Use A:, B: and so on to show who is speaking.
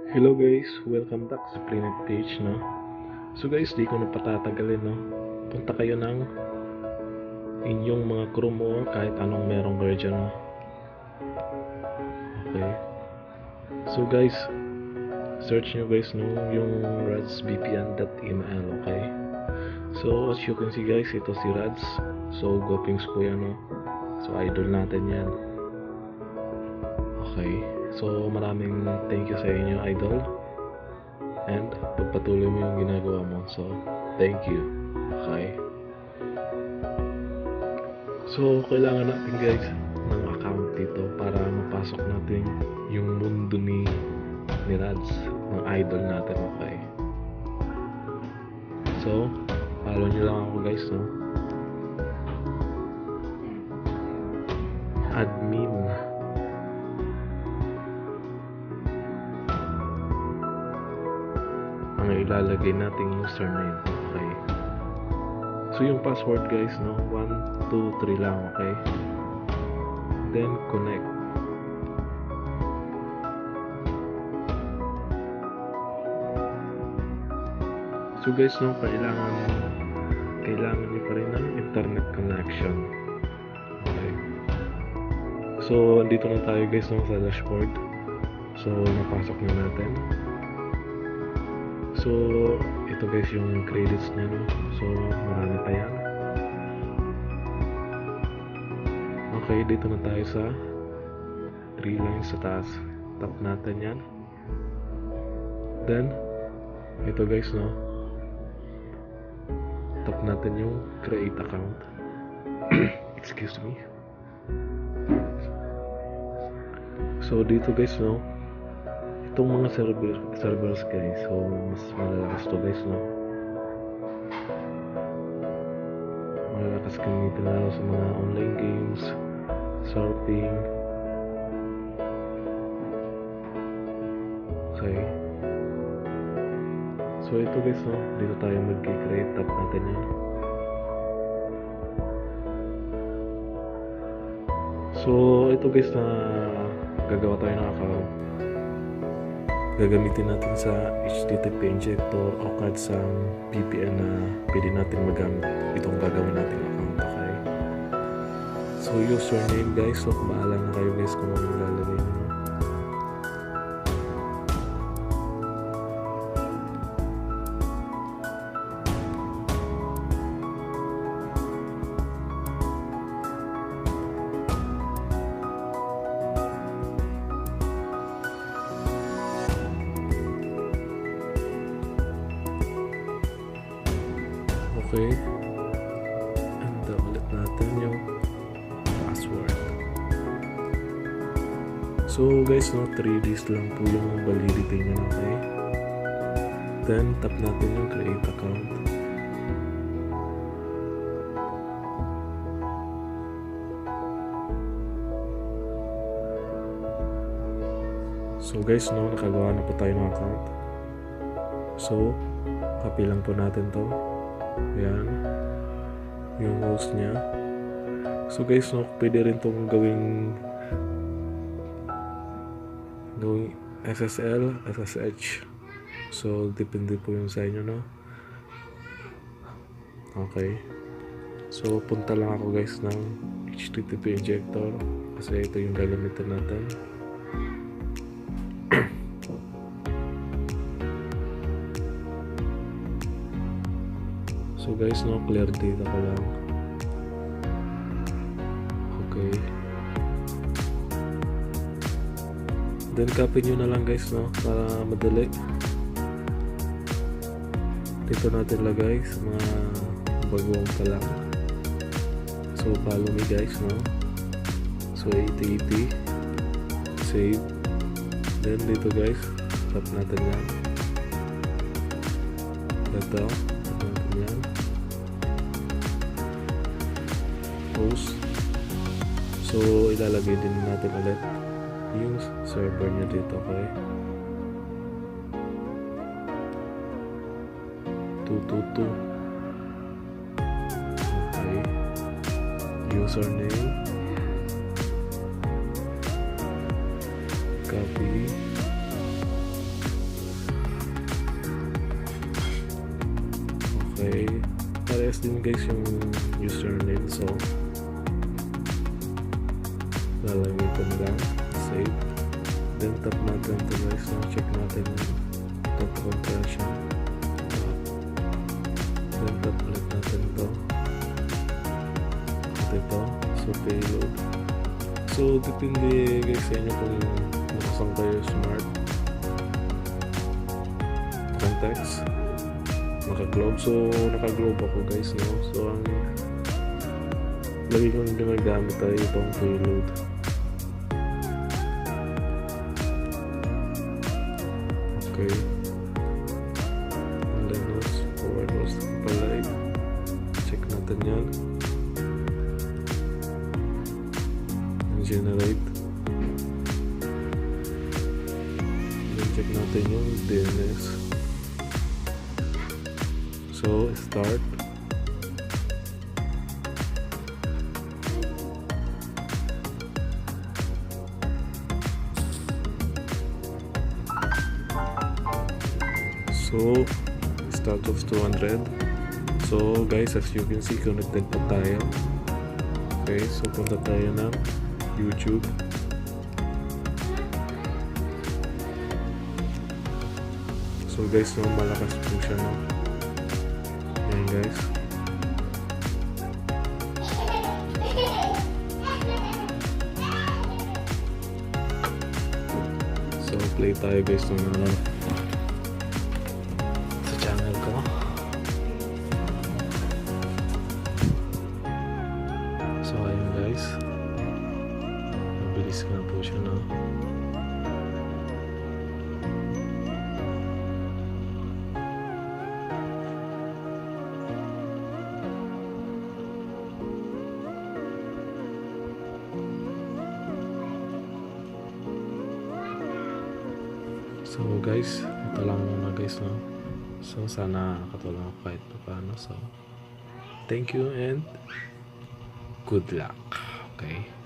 A: Hello guys, welcome back sa Planet page, no? So guys, di ko na patatagalin, no? Punta kayo ng inyong mga Chrome o kahit anong merong version, no? Okay. So guys, search nyo guys, no? Yung rhadzvpn.email, okay? So as you can see guys, ito si Rhadz. So gwapings ko yan, no? So idol natin yan. Okay. So maraming thank you sa inyo, idol. And pagpatuloy mo yung ginagawa mo. So thank you. Okay. So kailangan natin guys ng account dito para mapasok natin yung mundo ni Rhadz, ng idol natin. Okay. So follow nyo lang ako guys, no? Admin. Ang ilalagay nating username. Okay. So yung password guys, no? 1, 2, 3 lang, okay? Then connect. So guys, no, kailangan niyo pa rin ng internet connection. Okay. So andito na tayo guys, no, sa dashboard. So napasok na natin. So ito guys yung credits niya, no? So marami pa yan. Okay, dito na tayo sa 3 lines sa taas. Tap natin yan. Then ito guys, no, tap natin yung create account. Excuse me. So dito guys, no, itong mga servers guys, so mas malalakas to guys, no? Malalakas gamitin lalo sa mga online games, surfing. Okay. So ito guys, no, dito tayo mag-create. Tap natin yan. So ito guys, na gagawa tayo ng account. Gagamitin natin sa HTTP injector o kahit sa VPN na pwede natin magamit itong gagawin natin account. Okay. So username guys, so bahala na kayo guys kung ano yung lalagay nyo. Okay. And ulit natin yung password. So guys, no, 3 days lang po yung validity niya, okay? Then tap natin yung create account. So guys, no, nakagawa na po tayo ng account. So copy lang po natin to. Yan yung host niya. So guys, no, pwede rin itong gawing SSL, SSH. So depende po yung sa inyo, no? Okay. So punta lang ako guys ng HTTP injector kasi ito yung gagamitin natin. So guys, no, clear data ko lang. Okay. Then copy nyo na lang guys, no, para madali. Dito natin lagay sa mga baguang pa lang. So follow me guys, no. So 8080 save. Then dito guys, tap natin yan. Ito yan. Post. So ilalagay din natin ulit yung server niya dito, okay? 222. Okay. Username. Copy. request din guys yung username. So lalagay ko na lang, save, then tap natin ito guys. So check natin yung top compression, then tap ulit natin ito at ito. So payload, so depende guys sa inyo kung nakasang kayo smart context, naka-globe. So naka-globe ako guys, no? So ang lagi kong ginagamit ay itong payload. Okay, and then forward was palay, check natin yan, and generate, then check natin yung DNS. So start, so start of 200. So guys, as you can see, connected pa tayo. Okay, so punta tayo ng YouTube. So guys, no, malakas po siya, no? Ayan guys. So play tayo guys ng sa channel ko. So ayun guys, mabilis nga po siya, no? So guys, ito lang muna guys, no? So sana nakatulong ako kahit paano. So thank you and good luck. Okay.